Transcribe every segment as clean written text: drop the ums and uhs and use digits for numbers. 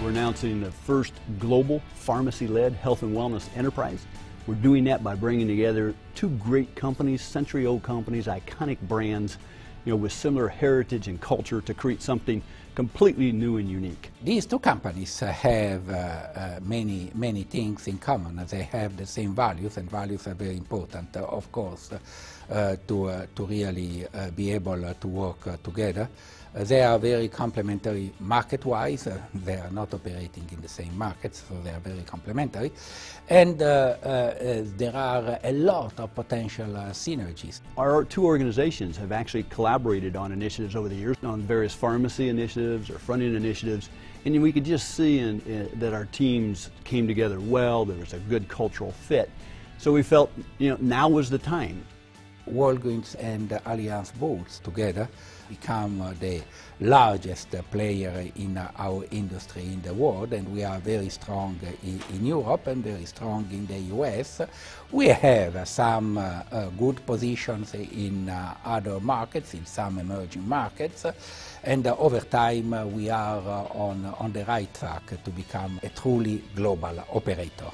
We're announcing the first global pharmacy-led health and wellness enterprise. We're doing that by bringing together two great companies, century-old companies, iconic brands, with similar heritage and culture to create something completely new and unique. These two companies have many things in common. They have the same values, and values are very important, of course, to really be able to work together. They are very complementary market-wise. They are not operating in the same markets, so they are very complementary. And there are a lot of potential synergies. Our two organizations have actually collaborated on initiatives over the years, on various pharmacy initiatives or front-end initiatives, and we could just see that our teams came together well. There was a good cultural fit. So we felt, now was the time. Walgreens and Allianz Boots together become the largest player in our industry in the world, and we are very strong in Europe and very strong in the US. We have some good positions in other markets, in some emerging markets, and over time we are on the right track to become a truly global operator.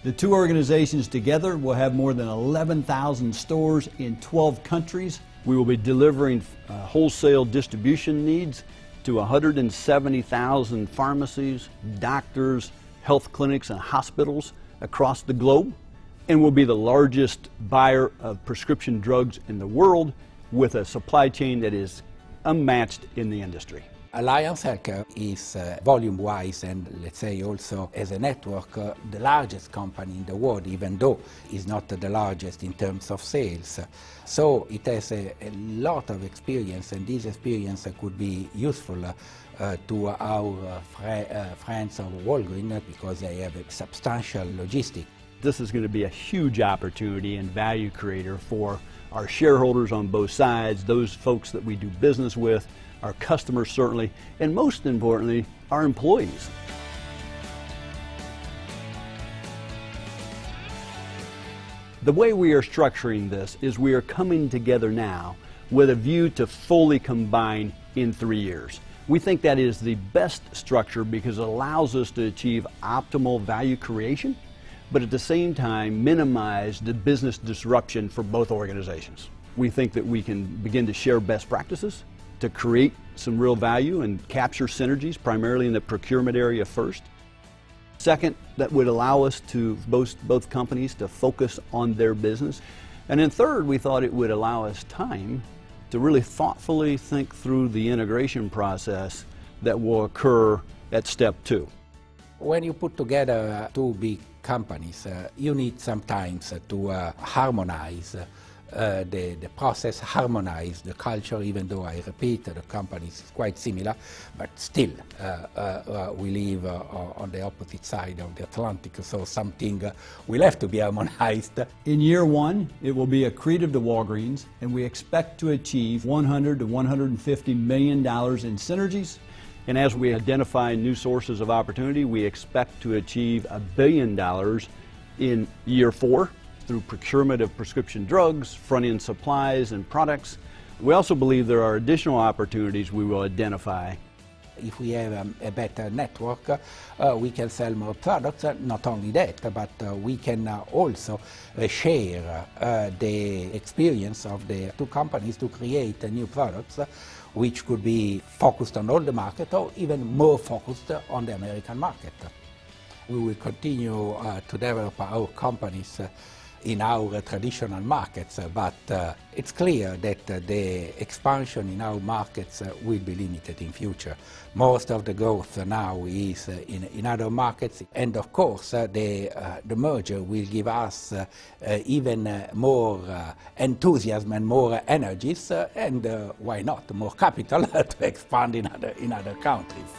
The two organizations together will have more than 11,000 stores in 12 countries. We will be delivering wholesale distribution needs to 170,000 pharmacies, doctors, health clinics, and hospitals across the globe. And we'll be the largest buyer of prescription drugs in the world, with a supply chain that is unmatched in the industry. Allianz Healthcare is volume-wise and, let's say, also as a network, the largest company in the world, even though it's not the largest in terms of sales. So it has a lot of experience, and this experience could be useful to our friends of Walgreens, because they have a substantial logistics. This is going to be a huge opportunity and value creator for our shareholders on both sides, those folks that we do business with, our customers certainly, and most importantly, our employees. The way we are structuring this is we are coming together now with a view to fully combine in 3 years. We think that is the best structure because it allows us to achieve optimal value creation, but at the same time minimize the business disruption for both organizations. We think that we can begin to share best practices to create some real value and capture synergies, primarily in the procurement area first. Second, that would allow us to both companies to focus on their business. And then third, we thought it would allow us time to really thoughtfully think through the integration process that will occur at step 2. When you put together two big companies, you need sometimes to harmonize the process, harmonize the culture, even though I repeat the company is quite similar, but still we live on the opposite side of the Atlantic, so something will have to be harmonized. In year 1, it will be accretive to Walgreens, and we expect to achieve $100 to $150 million in synergies. And as we identify new sources of opportunity, we expect to achieve $1 billion in year 4. Through procurement of prescription drugs, front-end supplies and products. We also believe there are additional opportunities we will identify. If we have a better network, we can sell more products. Not only that, but we can also share the experience of the two companies to create new products, which could be focused on all the market or even more focused on the American market. We will continue to develop our companies in our traditional markets, but it's clear that the expansion in our markets will be limited in future. Most of the growth now is in other markets, and of course the merger will give us even more enthusiasm and more energies, and why not more capital to expand in other countries.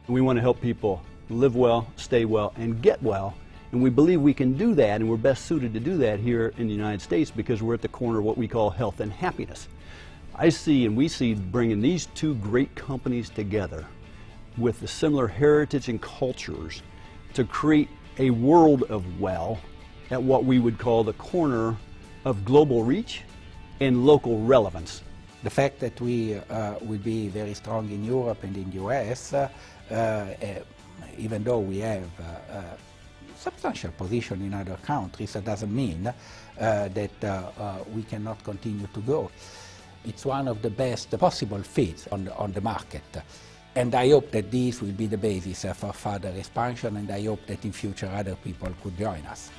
We want to help people live well, stay well, and get well. And we believe we can do that, and we're best suited to do that here in the United States because we're at the corner of what we call health and happiness. I see, and we see, bringing these two great companies together with the similar heritage and cultures to create a world of well at what we would call the corner of global reach and local relevance. The fact that we will be very strong in Europe and in the US, even though we have substantial position in other countries, that doesn't mean that we cannot continue to grow. It's one of the best possible fits on the market. And I hope that this will be the basis for further expansion, and I hope that in future other people could join us.